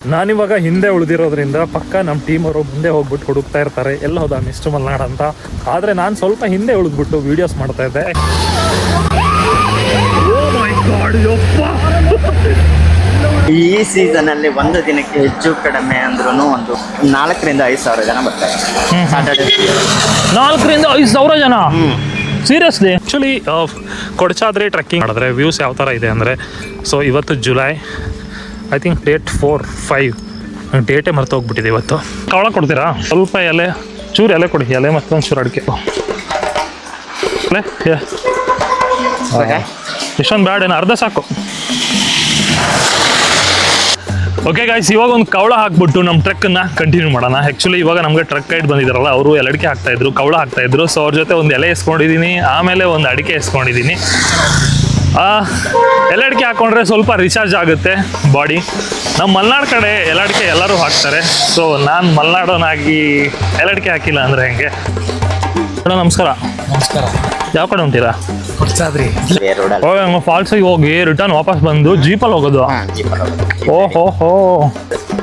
ನಾನಿವಾಗ ಹಿಂದೆ ಉಳಿದಿರೋದ್ರಿಂದ ಪಕ್ಕ ನಮ್ಮ ಟೀಮ್ ಅವರು ಮುಂದೆ ಹೋಗ್ಬಿಟ್ಟು ಹುಡುಕ್ತಾ ಇರ್ತಾರೆ ಎಲ್ಲ ಹೋದ ಮಿಸ್ಟರ್ ಮಲ್ನಾಡ್ ಅಂತ. ಆದರೆ ನಾನು ಸ್ವಲ್ಪ ಹಿಂದೆ ಉಳಿದ್ಬಿಟ್ಟು ವಿಡಿಯೋಸ್ ಮಾಡ್ತಾ ಇದ್ದೆ. ಈ ಸೀಸನ್ ಅಲ್ಲಿ ಒಂದು ದಿನಕ್ಕೆ ಹೆಚ್ಚು ಕಡಿಮೆ ಅಂದ್ರೂ ಒಂದು 4 ರಿಂದ 5 ಸಾವಿರ ಜನ ಬರ್ತಾರೆ. ಸಾಟರ್ಡೆ 4 ರಿಂದ 5 ಸಾವಿರ ಜನ ಸೀರಿಯಸ್ಲಿ. ಆ್ಯಕ್ಚುಲಿ ಕೊಡಚಾದ್ರಿ ಟ್ರೆಕ್ಕಿಂಗ್ ಮಾಡಿದ್ರೆ ವ್ಯೂಸ್ ಯಾವ ಥರ ಇದೆ ಅಂದರೆ, ಸೊ ಇವತ್ತು ಜುಲೈ ಐ ಥಿಂಕ್ ಡೇಟ್ 4-5 ಡೇಟೇ ಮರೆತು ಹೋಗ್ಬಿಟ್ಟಿದೆ ಇವತ್ತು. ಕವಳ ಕೊಡ್ತೀರಾ? ಸ್ವಲ್ಪ ಎಲೆ, ಚೂರು ಎಲೆ ಕೊಡಿ, ಎಲೆ ಮತ್ತೊಂದು ಚೂರು ಅಡಿಕೆ. ಇಷ್ಟೊಂದು ಬ್ಯಾಡ, ಏನು ಅರ್ಧ ಸಾಕು. ಓಕೆ ಗಾಯ್ಸ್, ಇವಾಗ ಒಂದು ಕವಳ ಹಾಕ್ಬಿಟ್ಟು ನಮ್ಮ ಟ್ರೆಕ್ಕನ್ನು ಕಂಟಿನ್ಯೂ ಮಾಡೋಣ. ಆ್ಯಕ್ಚುಲಿ ಇವಾಗ ನಮಗೆ ಟ್ರಕ್ ಗೈಡ್ ಬಂದಿದ್ದಾರಲ್ಲ, ಅವರು ಎಲಡಿಕೆ ಹಾಕ್ತಾಯಿದ್ರು, ಕವಳ ಹಾಕ್ತಾಯಿದ್ರು. ಸೊ ಅವ್ರ ಜೊತೆ ಒಂದು ಎಲೆ ಎಸ್ಕೊಂಡಿದ್ದೀನಿ, ಆಮೇಲೆ ಒಂದು ಅಡಿಕೆ ಎಸ್ಕೊಂಡಿದ್ದೀನಿ. ಎಲಡಿಕೆ ಹಾಕ್ಕೊಂಡ್ರೆ ಸ್ವಲ್ಪ ರಿಚಾರ್ಜ್ ಆಗುತ್ತೆ ಬಾಡಿ. ನಮ್ಮ ಮಲೆನಾಡು ಕಡೆ ಎಲಡಿಕೆ ಎಲ್ಲರೂ ಹಾಕ್ತಾರೆ. ಸೊ ನಾನು ಮಲೆನಾಡೋನಾಗಿ ಎಲಡಿಕೆ ಹಾಕಿಲ್ಲ ಅಂದರೆ ಹೆಂಗೆ? ಮೇಡಮ್ ನಮಸ್ಕಾರ. ನಮಸ್ಕಾರ. ಯಾವ ಕಡೆ ಹೊಂಟೀರಾ? ಕೊಡ್ಸಾದ್ರಿ ಫಾಲ್ಸಿಗೆ ಹೋಗಿ ರಿಟರ್ನ್ ವಾಪಸ್ ಬಂದು ಜೀಪಲ್ಲಿ ಹೋಗೋದು. ಓಹೋ,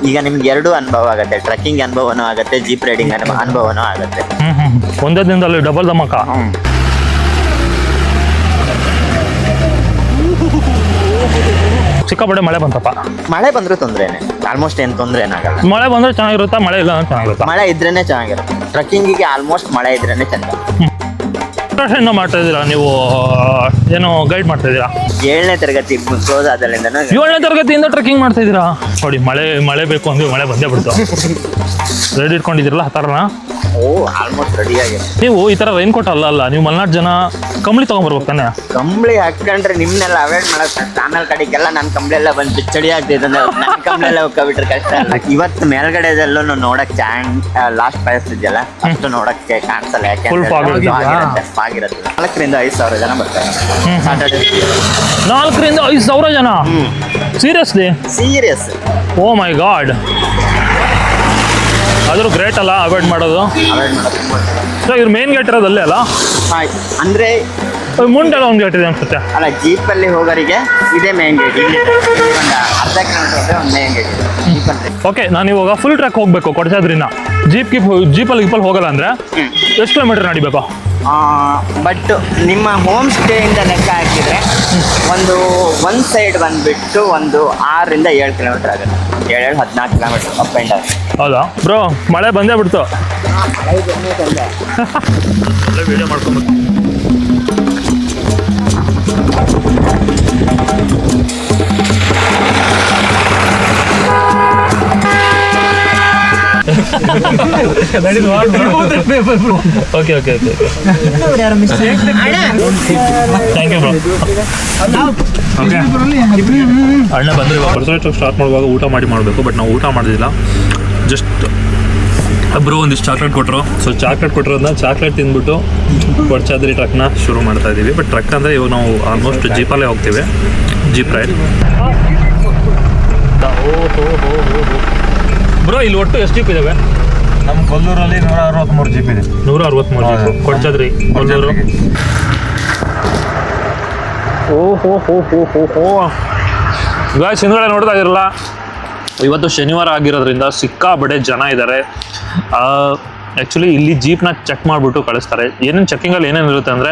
ಈಗ ನಿಮ್ಗೆ 2 ಅನುಭವ ಆಗುತ್ತೆ, ಟ್ರೆಕ್ಕಿಂಗ್ ಅನುಭವನೂ ಆಗುತ್ತೆ, ಜೀಪ್ ರೈಡಿಂಗ್ ಅನುಭವನೂ ಆಗುತ್ತೆ. ಒಂದೇ ದಿನದಲ್ಲಿ ಡಬಲ್ ಧಮಾಕ. ಸಿಕ್ಕಾಪಟ್ಟೆ ಮಳೆ ಬಂತಪ್ಪ. ಮಳೆ ಬಂದ್ರೂ ತೊಂದ್ರೆನೆ, ಆಲ್ಮೋಸ್ಟ್ ಏನು ತೊಂದರೆ ಏನಾಗಲ್ಲ. ಮಳೆ ಬಂದ್ರೆ ಚೆನ್ನಾಗಿರುತ್ತಾ, ಮಳೆ ಇಲ್ಲ ಅಂದ್ರೆ ಚೆನ್ನಾಗಿರುತ್ತಾ? ಮಳೆ ಇದ್ರೇನೆ ಚೆನ್ನಾಗಿರುತ್ತೆ. ಟ್ರೆಕ್ಕಿಂಗಿಗೆ ಆಲ್ಮೋಸ್ಟ್ ಮಳೆ ಇದ್ರೇನೆ ಚಂದ. ಇಂದ ಮಾಡ್ತಾ ಇದ್ದೀರಾ ನೀವು? ಏನು ಗೈಡ್ ಮಾಡ್ತಾ ಇದ್ದೀರಾ? 7ನೇ ತರಗತಿ ಕ್ಲೋಸ್ ಆದಲ್ಲಿಂದ 7ನೇ ತರಗತಿಯಿಂದ ಟ್ರೆಕ್ಕಿಂಗ್ ಮಾಡ್ತಾ ಇದ್ದೀರಾ? ನೋಡಿ, ಮಳೆ ಬೇಕು ಅಂದ್ರೆ ಮಳೆ ಬಂದೇ ಬಿಡ್ತು. ರೆಡಿ ಇಟ್ಕೊಂಡಿದ್ದೀರಲ್ಲ ಆ ಥರನ? ಆಲ್ಮೋಸ್ಟ್ ರೆಡಿ ಆಗಿದೆ. ನೀವು ಈ ಥರ ರೈನ್ ಕೋಟ್ ಅಲ್ಲ, ನೀವು ಮಲೆನಾಡು ಜನ ಕಂಬಳಿ ತೊಗೊಂಬರ್ಬೇಕು ತಾನೆ? ಕಂಬಳಿ ಹಾಕೊಂಡ್ರೆ ನಿಮ್ನೆಲ್ಲ ಅವಾಯ್ಡ್ ಮಾಡಕ್ ಆಮೇಲೆ ಕಡೆಗೆಲ್ಲ ನನ್ನ ಕಂಬಳಿ ಬಂದು ಬಿಚ್ಚಡಿ ಆಗ್ತಿದೆ. ನನ್ನ ಕಂಬಳೆಲ್ಲ ಹೋಗ್ಬಿಟ್ರೆ ಕಷ್ಟ ಅಲ್ಲ. ಇವತ್ತು ಮೇಲ್ಗಡೆದೆಲ್ಲೂ ನೋಡಕ್ ಲಾಸ್ಟ್ ಬಯಸ್ತಿದ್ಯಲ್ಲ, ಅಷ್ಟು ನೋಡಕ್ಕೆ ಕಾಣಿಸಲ್ಲ. ಯಾಕೆ ಆಗಿರುತ್ತೆ. 4 ರಿಂದ 5 ಸಾವಿರ ಜನ ಬರ್ತಾರೆ. ಸಾಟರ್ಡೆ 4 ರಿಂದ 5 ಸಾವಿರ ಜನ ಸೀರಿಯಸ್ಲಿ? ಸೀರಿಯಸ್. ಓ ಮೈ ಗಾಡ್, ಆದರೂ ಗ್ರೇಟ್ ಅಲ್ಲ ಅವಾಯ್ಡ್ ಮಾಡೋದು. ಸೊ ಇವ್ರ ಮೇನ್ ಗೇಟ್ ಇರೋದು ಅಲ್ಲೇ ಅಲ್ಲ? ಅಂದ್ರೆ ಮುಂದೆಲ್ಲ ಒಂದು ಗೇಟ್ ಇದೆ ಅನ್ಸುತ್ತೆ. ಅಲ್ಲ, ಜೀಪಲ್ಲಿ ಹೋಗೋರಿಗೆ ಇದೇ ಮೇನ್ ಗೇಟ್. ಇಲ್ಲಿ ಒಂದು ಅರ್ಧ ಕಿಲೋಮೀಟರ್ ಒಂದು ಮೇನ್ ಗೇಟ್ ಇದೆ. ಓಕೆ, ನಾನು ಇವಾಗ ಫುಲ್ ಟ್ರ್ಯಾಕ್ ಹೋಗ್ಬೇಕು ಕೊಡಚಾದ್ರಿನ. ಜೀಪಲ್ಲಿ ಹೋಗಲ್ಲ ಅಂದ್ರೆ ಎಷ್ಟು ಕಿಲೋಮೀಟರ್ ನಡಿಬೇಕು? ಬಟ್ ನಿಮ್ಮ ಹೋಮ್ ಸ್ಟೇಯಿಂದ ಲೆಕ್ಕ ಹಾಕಿದ್ರೆ ಒಂದು ಸೈಡ್ ಬಂದ್ಬಿಟ್ಟು ಒಂದು 6 ರಿಂದ 7 ಕಿಲೋಮೀಟರ್ ಆಗುತ್ತೆ. 14 ಕಿಲೋಮೀಟರ್ ಅಪ್ ಆ್ಯಂಡ್ ಡೌನ್. ಹೌದಾ ಬ್ರೋ? ಮಳೆ ಬಂದೇ ಬಿಡ್ತು. ವಿಡಿಯೋ ಮಾಡ್ಕೊಬೇಕು. Okay thank you bro. ಅಣ್ಣ ಬಂದರೆ ಇವಾಗ ಸ್ಟಾರ್ಟ್ ಮಾಡುವಾಗ ಊಟ ಮಾಡಬೇಕು. ಬಟ್ ನಾವು ಊಟ ಮಾಡೋದಿಲ್ಲ, ಜಸ್ಟ್ ಒಬ್ಬರು ಒಂದಿಷ್ಟು ಚಾಕ್ಲೇಟ್ ಕೊಟ್ಟರು. ಸೊ ಚಾಕ್ಲೇಟ್ ಕೊಟ್ಟಿರೋದನ್ನ ಚಾಕ್ಲೇಟ್ ತಿಂದ್ಬಿಟ್ಟು ಕೊಡಚಾದ್ರಿ ಟ್ರಕ್ನ ಶುರು ಮಾಡ್ತಾ ಇದ್ದೀವಿ. ಬಟ್ ಟ್ರಕ್ ಅಂದರೆ ಇವಾಗ ನಾವು ಆಲ್ಮೋಸ್ಟ್ ಜೀಪಲ್ಲೇ ಹೋಗ್ತೀವಿ, ಜೀಪ್ ರೈಡ್. ಬ್ರೋ, ಇಲ್ಲಿ ಒಟ್ಟು ಎಷ್ಟು ಜೀಪ್ ಇದ್ದಾವೆ? ನಮ್ಮ ಕೊಲ್ಲೂರಲ್ಲಿ 163 ಜೀಪ್ ಇದೆ. 163 ಜೀಪ್ ಕೊಡಚಾದ್ರಿ ಕೊಲ್ಲೂರು. ಗಾಯ್ಸ್, ಹಿಂದ್ಗಡೆ ನೋಡ್ತಾ ಇರಲ್ಲ, ಇವತ್ತು ಶನಿವಾರ ಆಗಿರೋದ್ರಿಂದ ಸಿಕ್ಕಾಬಡೆ ಜನ ಇದ್ದಾರೆ. ಆ್ಯಕ್ಚುಲಿ ಇಲ್ಲಿ ಜೀಪ್ನ ಚೆಕ್ ಮಾಡಿಬಿಟ್ಟು ಕಳಿಸ್ತಾರೆ. ಏನೇನು ಚೆಕ್ಕಿಂಗಲ್ಲಿ ಏನೇನು ಇರುತ್ತೆ ಅಂದರೆ,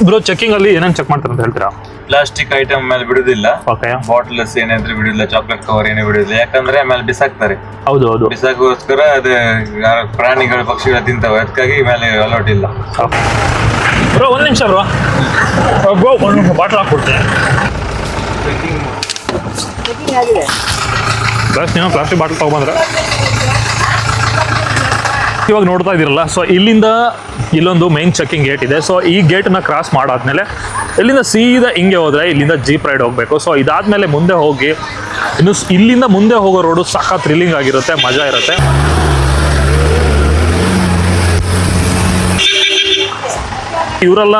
ಬ್ರೋ ಚೆಕ್ಕಿಂಗಲ್ಲಿ ಏನೇನು ಚೆಕ್ ಮಾಡ್ತಾರೆ ಅಂತ ಹೇಳ್ತೀರಾ? ಪ್ಲಾಸ್ಟಿಕ್ ಐಟಮ್ ಮೇಲೆ ಬಿಡುದಿಲ್ಲ. ಓಕೆ. ಬಾಟಲ್ಸ್ ಏನಾದ್ರೂ ಬಿಡುದಿಲ್ಲ, ಚಾಕ್ಲೇಟ್ ಕವರ್ ಏನೇ ಬಿಡುದಿಲ್ಲ. ಯಾಕಂದ್ರೆ ಮೇಲೆ ಬಿಸಾಕ್ತಾರೆ. ಹೌದು. ಬಿಸಾಕೋಸ್ಕರ ಅದೇ ಪ್ರಾಣಿಗಳು ಪಕ್ಷಿಗಳು ತಿಂತಾವೆ, ಅದಕ್ಕಾಗಿ ಮೇಲೆ ಅಲೌಟ್ ಇಲ್ಲ. ಬ್ರೋ ಒಂದು ನಿಮಿಷ ಬ್ರೋ, ಒಂದು ಬಾಟಲ್ ಹಾಕ್ಕೊಡ್ತೀನಿ. ಬಸ್ ನೀವು ಪ್ಲಾಸ್ಟಿಕ್ ಬಾಟಲ್ ತೊಗೊಂಬಂದ್ರೆ ಇವಾಗ ನೋಡ್ತಾ ಇದ್ದೀರಲ್ಲ. ಸೊ ಇಲ್ಲಿಂದ ಇಲ್ಲೊಂದು ಮೈನ್ ಚೆಕ್ಕಿಂಗ್ ಗೇಟ್ ಇದೆ. ಸೊ ಈ ಗೇಟನ್ನ ಕ್ರಾಸ್ ಮಾಡಾದ್ಮೇಲೆ ಇಲ್ಲಿಂದ ಸೀದಾ ಹಿಂಗೆ ಹೋದರೆ ಇಲ್ಲಿಂದ ಜೀಪ್ ರೈಡ್ ಹೋಗಬೇಕು. ಸೊ ಇದಾದ್ಮೇಲೆ ಮುಂದೆ ಹೋಗಿ ಇಲ್ಲಿಂದ ಮುಂದೆ ಹೋಗೋ ರೋಡು ಸಾಕಾ ಥ್ರಿಲ್ಲಿಂಗ್ ಆಗಿರುತ್ತೆ, ಮಜಾ ಇರುತ್ತೆ. ಇವರೆಲ್ಲ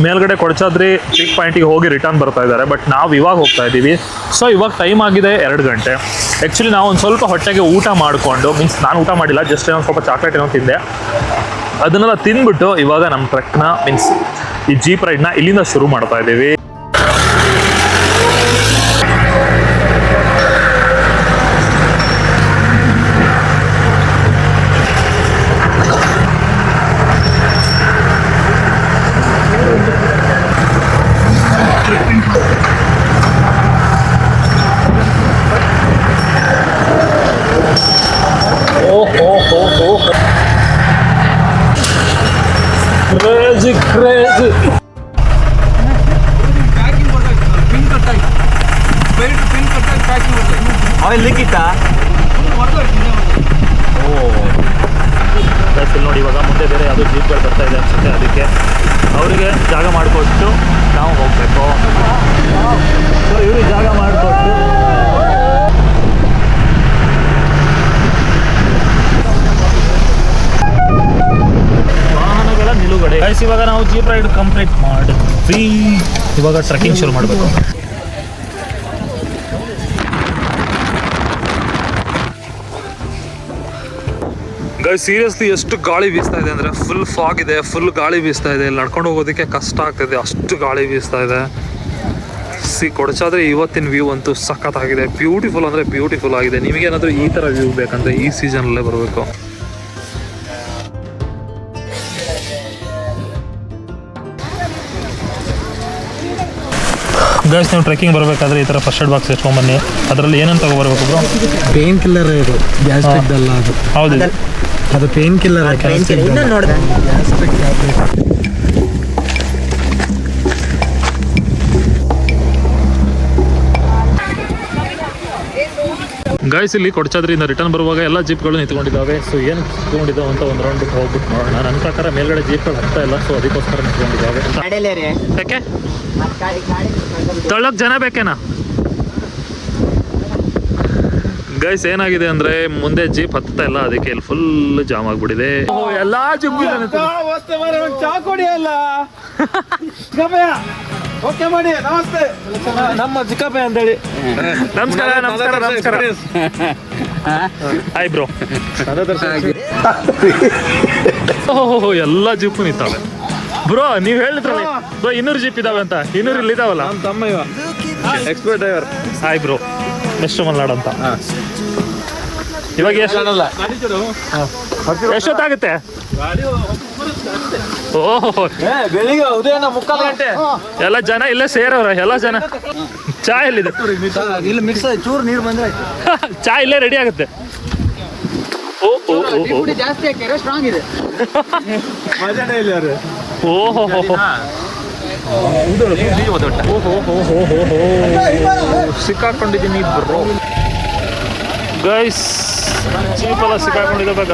ಮೇಲ್ಗಡೆ ಕೊಡಚಾದ್ರಿ ಪೀಕ್ ಪಾಯಿಂಟಿಗೆ ಹೋಗಿ ರಿಟರ್ನ್ ಬರ್ತಾ ಇದ್ದಾರೆ. ಬಟ್ ನಾವು ಇವಾಗ ಹೋಗ್ತಾ ಇದ್ದೀವಿ. ಸೊ ಇವಾಗ ಟೈಮ್ ಆಗಿದೆ 2 ಗಂಟೆ. ಆ್ಯಕ್ಚುಲಿ ನಾವು ಒಂದು ಸ್ವಲ್ಪ ಹೊಟ್ಟೆಗೆ ಊಟ ಮಾಡಿಕೊಂಡು, ಮೀನ್ಸ್ ನಾನು ಊಟ ಮಾಡಿಲ್ಲ, ಜಸ್ಟ್ ಏನೋ ಸ್ವಲ್ಪ ಚಾಕ್ಲೇಟ್ ಏನೋ ತಿಂದೆ. ಅದನ್ನೆಲ್ಲ ತಿಂದ್ಬಿಟ್ಟು ಇವಾಗ ನಮ್ಮ ಟ್ರೆಕ್ನ ಮೀನ್ಸ್ ಈ ಜೀಪ್ ರೈಡ್ನ ಇಲ್ಲಿಂದ ಶುರು ಮಾಡ್ತಾ ಇದ್ದೀವಿ. Magic craze. ಇಲ್ಲಿ ನೋಡಿ ಇವಾಗ ಮುಂದೆ ಬೇರೆ ಯಾವುದೋ ಜೀಪ್ಗಳು ಬರ್ತಾ ಇದೆ ಅನ್ಸುತ್ತೆ, ಅದಕ್ಕೆ ಅವರಿಗೆ ಜಾಗ ಮಾಡಿಕೊಟ್ಟು ನಾವು ಹೋಗಬೇಕು. ಸೊ ಇವ್ರಿಗೆ ಜಾಗ ಮಾಡಿಕೊಟ್ಟು ವಾಹನಗಳ ನಿಲುಗಡೆ. ಗೈಸ್ ಇವಾಗ ನಾವು ಜೀಪ್ ರೈಡ್ ಕಂಪ್ಲೀಟ್ ಮಾಡಿದ್ವಿ. ಇವಾಗ ಟ್ರೆಕ್ಕಿಂಗ್ ಶುರು ಮಾಡಬೇಕು. ಗೈಸ್ ಸೀರಿಯಸ್ಲಿ ಎಷ್ಟು ಗಾಳಿ ಬೀಸ್ತಾ ಇದೆ ಅಂದರೆ ಫುಲ್ ಫಾಗ್ ಇದೆ, ಫುಲ್ ಗಾಳಿ ಬೀಸ್ತಾ ಇದೆ. ಇಲ್ಲಿ ನಡ್ಕೊಂಡು ಹೋಗೋದಕ್ಕೆ ಕಷ್ಟ ಆಗ್ತಾಯಿದೆ, ಅಷ್ಟು ಗಾಳಿ ಬೀಸ್ತಾ ಇದೆ. ಕೊಡಚಾದ್ರೆ ಇವತ್ತಿನ ವ್ಯೂ ಅಂತೂ ಸಖತ್ತಾಗಿದೆ, ಬ್ಯೂಟಿಫುಲ್ ಅಂದರೆ ಬ್ಯೂಟಿಫುಲ್ ಆಗಿದೆ. ನಿಮಗೇನಾದರೂ ಈ ಥರ ವ್ಯೂ ಬೇಕಂದರೆ ಈ ಸೀಸನಲ್ಲೇ ಬರಬೇಕು. ಗೈಸ್ ನೀವು ಟ್ರೆಕ್ಕಿಂಗ್ ಬರಬೇಕಾದ್ರೆ ಈ ಥರ ಫಸ್ಟ್ ಏಡ್ ಬಾಕ್ಸ್ ಇಟ್ಕೊಂಡ್ಬನ್ನಿ. ಅದರಲ್ಲಿ ಏನೇನು ತೊಗೊಬರ್ಬೇಕು ಬ್ರೋ? ಪೇನ್ ಕಿಲ್ಲರ್ ಇದು, ಗ್ಯಾಸ್ಟ್ರಿಕ್ ಅಲ್ಲ ಅದು. ಹೌದು, ಅದು pain killer. Gastric tablet. Guys ಇಲ್ಲಿ ಕೊಡಚಾದ್ರಿಂದ ರಿಟರ್ನ್ ಬರುವಾಗ ಎಲ್ಲ ಜೀಪ್ಗಳು ನಿಂತ್ಕೊಂಡಿದ್ದಾವೆ. ಸೊ ಏನು ನಿಂತ್ಕೊಂಡಿದ್ದಾವೆ ಅಂತ ಒಂದು ರೌಂಡ್ ಹೋಗ್ಬಿಟ್ಟು ನೋಡೋಣ. ನನ್ನ ಪ್ರಕಾರ ಮೇಲ್ಗಡೆ ಜೀಪ್ಗಳು ಹತ್ತಾ ಇಲ್ಲ, ಸೊ ಅದಕ್ಕೋಸ್ಕರ ನಿಂತ್ಕೊಂಡಿದ್ದಾವೆ. ಯಾಕೆ ತೊಳಕ್ ಜನ ಬೇಕೇನಾ? ಗೈಸ್ ಏನಾಗಿದೆ ಅಂದ್ರೆ ಮುಂದೆ ಜೀಪ್ ಹತ್ತಾ ಇಲ್ಲ, ಅದಕ್ಕೆ ಇಲ್ಲಿ ಫುಲ್ ಜಾಮ್ ಆಗ್ಬಿಟ್ಟಿದೆ. ಎಲ್ಲಾ ಜೀಪ್ ಓಕೆ ಮಾಡಿ, ನಮಸ್ತೆ, ನಮ್ಮ ಚಿಕ್ಕಪ್ಪ ಅಂತೇಳಿ. ನಮಸ್ಕಾರ ನಮಸ್ಕಾರ ನಮಸ್ಕಾರ. Hi bro. ಓಹೋ ಎಲ್ಲ ಜೀಪು ನಿಂತಾವೆ ಬ್ರೋ. ನೀವು ಹೇಳಿದ್ರಲ್ಲ ಬ್ರೋ 200 ಜೀಪ್ ಇದಾವೆ ಅಂತ. 200 ಇಲ್ಲಿ ಇದಾವಲ್ಲ. ನಮ್ಮ ತಮ್ಮ ಇವ expert driver. Hi bro, mister Malnad ಅಂತ. ಇವಾಗ ಎಷ್ಟೊತ್ತಾಗುತ್ತೆ? ಓಹೋ ಬೆಳಿಗ್ಗೆ ಉದಯನ 3:15 ಗಂಟೆ. ಎಲ್ಲ ಜನ ಇಲ್ಲೇ ಸೇರವ್ರ, ಎಲ್ಲ ಜನ. ಚಾ ಎಲ್ಲಿದೆ? ಇಲ್ಲಿ ಮಿಕ್ಸ್ ಚೂರು ನೀರು ಬಂದ್ರೆ ಚಾ ಇಲ್ಲೇ ರೆಡಿ ಆಗುತ್ತೆ. ಜಾಸ್ತಿ ಹಾಕ್ಯಾರೆ, ಸ್ಟ್ರಾಂಗ್ ಇದೆ. ಮಜಾನೇ ಇಲ್ಲ ಅವ್ರು. ಓಹೋ ಸಿಕ್ಕಾಕೊಂಡಿದ್ದೀನಿ ಬ್ರೋ. ಗೈಸ್ ಜೀಪೆಲ್ಲ ಸಿಕ್ಕಾಕೊಂಡಿದೆ ಬೇಗ.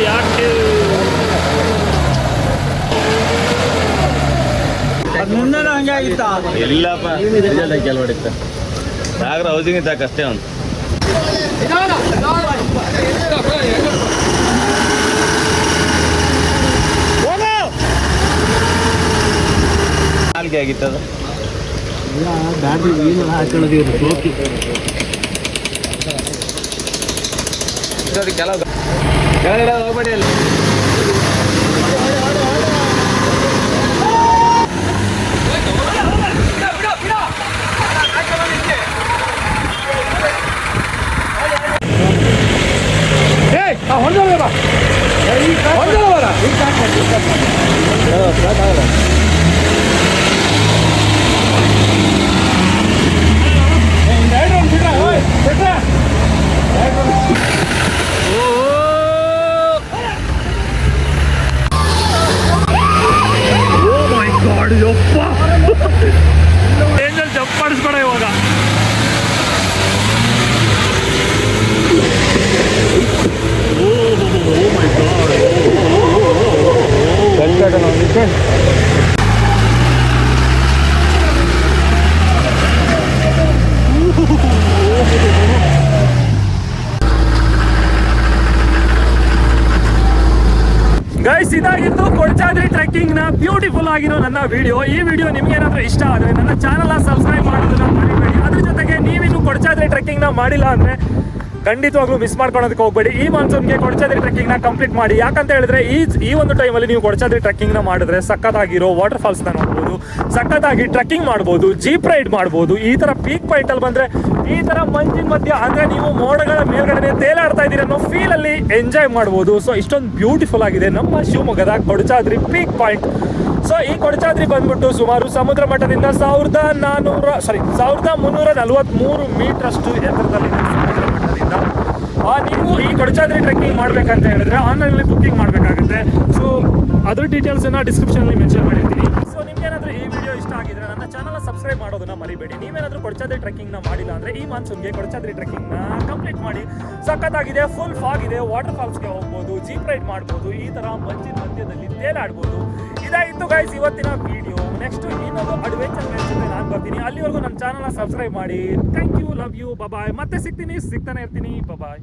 ಯಾಕೆ ಮುಂದೆ ಹಂಗೆ ಆಗಿತ್ತ? ಇಲ್ಲಪ್ಪ, ಕೆಲ ಹೊಡಿತ ಸಾಗರ ಹೌಸಿಂಗ್ ಇದ್ದಾಕ ಅಷ್ಟೇ ಅವನು. ನಾಲ್ಗೆ ಆಗಿತ್ತದ ಬ್ಯಾಟ್ರಿ ವೀಲ್ ಹಾಕೊಳ್ಳೋದು ಸೋಕಿ. ಕೆಳಗಡೆ ಹೋಗ್ಬೇಡಿ ಅಲ್ಲಿ. ಏಂಜಲ್ ಜಂಪ್ ಮಾಡಿಸ್ಬೇಡ ಇವಾಗ. ಗೈಸ್ ಇದಾಗಿತ್ತು ಕೊಡಚಾದ್ರಿ ಟ್ರೆಕ್ಕಿಂಗ್ ನ ಬ್ಯೂಟಿಫುಲ್ ಆಗಿರೋ ನನ್ನ ವಿಡಿಯೋ. ಈ ವಿಡಿಯೋ ನಿಮ್ಗೆ ಏನಾದ್ರೂ ಇಷ್ಟ ಆದರೆ ನನ್ನ ಚಾನಲ್ ಸಬ್ಸ್ಕ್ರೈಬ್ ಮಾಡೋದನ್ನ ಮರಿಬೇಡಿ. ಅದ್ರ ಜೊತೆಗೆ ನೀವಿನ್ನು ಕೊಡಚಾದ್ರಿ ಟ್ರೆಕ್ಕಿಂಗ್ ನ ಮಾಡಿಲ್ಲ ಅಂದ್ರೆ ಖಂಡಿತವಾಗ್ಲೂ ಮಿಸ್ ಮಾಡ್ಕೊಳ್ಳೋದಕ್ಕೆ ಹೋಗಬೇಡಿ. ಈ ಮಾನ್ಸೂನ್ಗೆ ಕೊಡಚಾದ್ರಿ ಟ್ರೆಕ್ಕಿಂಗ್ನ ಕಂಪ್ಲೀಟ್ ಮಾಡಿ. ಯಾಕಂತ ಹೇಳಿದ್ರೆ ಈ ಒಂದು ಟೈಮಲ್ಲಿ ನೀವು ಕೊಡಚಾದ್ರಿ ಟ್ರೆಕ್ಕಿಂಗ್ನ ಮಾಡಿದ್ರೆ ಸಖತ್ತಾಗಿರೋ ವಾಟರ್ ಫಾಲ್ಸ್ನ ನೋಡ್ಬೋದು, ಸಖತ್ತಾಗಿ ಟ್ರೆಕ್ಕಿಂಗ್ ಮಾಡ್ಬೋದು, ಜೀಪ್ ರೈಡ್ ಮಾಡ್ಬೋದು. ಈ ಥರ ಪೀಕ್ ಪಾಯಿಂಟಲ್ಲಿ ಬಂದರೆ ಈ ಥರ ಮಂಜಿನ ಮಧ್ಯ ಅಂದರೆ ನೀವು ಮೋಡಗಳ ಮೇಲ್ಗಡೆ ತೇಲಾಡ್ತಾ ಇದ್ದೀರ ಅನ್ನೋ ಫೀಲಲ್ಲಿ ಎಂಜಾಯ್ ಮಾಡ್ಬೋದು. ಸೊ ಇಷ್ಟೊಂದು ಬ್ಯೂಟಿಫುಲ್ ಆಗಿದೆ ನಮ್ಮ ಶಿವಮೊಗ್ಗದ ಕೊಡಚಾದ್ರಿ ಪೀಕ್ ಪಾಯಿಂಟ್. ಸೊ ಈ ಕೊಡಚಾದ್ರಿ ಬಂದ್ಬಿಟ್ಟು ಸುಮಾರು ಸಮುದ್ರ ಮಟ್ಟದಿಂದ 1343 ಮೀಟರ್ ಅಷ್ಟು ಎತ್ತರದಲ್ಲಿದೆ ಸಮುದ್ರ ಮಟ್ಟದಿಂದ. ನೀವು ಈ ಕೊಡಚಾದ್ರಿ ಟ್ರೆಕ್ಕಿಂಗ್ ಮಾಡಬೇಕಂತ ಹೇಳಿದ್ರೆ ಆನ್ಲೈನಲ್ಲಿ ಬುಕ್ಕಿಂಗ್ ಮಾಡಬೇಕಾಗುತ್ತೆ. ಸೊ ಅದ್ರ ಡೀಟೇಲ್ಸನ್ನು ಡಿಸ್ಕ್ರಿಪ್ಷನಲ್ಲಿ ಮೆನ್ಷನ್ ಮಾಡಿರ್ತೀನಿ. ಸೊ ನಿಮ್ಗೇನಾದರೂ ಈ ವಿಡಿಯೋ ಇಷ್ಟ ಆಗಿದ್ರೆ ನನ್ನ ಚಾನಲ್ನ ಸಬ್ಸ್ಕ್ರೈಬ್ ಮಾಡೋದನ್ನ ಮರಿಬೇಡಿ. ನೀವೇನಾದರೂ ಕೊಡಚಾದ್ರಿ ಟ್ರೆಕ್ಕಿಂಗ್ನ ಮಾಡಿಲ್ಲ ಅಂದರೆ ಈ ಮಾನ್ಸೂನ್ಗೆ ಕೊಡಚಾದ್ರಿ ಟ್ರೆಕ್ಕಿಂಗ್ನ ಕಂಪ್ಲೀಟ್ ಮಾಡಿ. ಸಖತ್ತಾಗಿದೆ, ಫುಲ್ ಫಾಗ್ ಇದೆ, ವಾಟರ್ ಫಾಲ್ಸ್ಗೆ ಹೋಗ್ಬೋದು, ಜೀಪ್ ರೈಡ್ ಮಾಡ್ಬೋದು, ಈ ಥರ ಮಂಜಿನ ಮಧ್ಯದಲ್ಲಿ ತೇಲಾಡ್ಬೋದು. ಇದಾಗಿತ್ತು ಗೈಸ್ ಇವತ್ತಿನ ವಿಡಿಯೋ. ನೆಕ್ಸ್ಟ್ ಇನ್ನೊಂದು ಅಡ್ವೆಂಚರ್ ಜೊತೆ ನಾನು ಬರ್ತೀನಿ. ಅಲ್ಲಿವರೆಗೂ ನನ್ನ ಚಾನಲ್ನ ಸಬ್ಸ್ಕ್ರೈಬ್ ಮಾಡಿ. ಥ್ಯಾಂಕ್ ಯು, ಲವ್ ಯು, ಬಾಯ್. ಮತ್ತೆ ಸಿಗ್ತಾನೆ ಇರ್ತೀನಿ. ಬಾಯ್.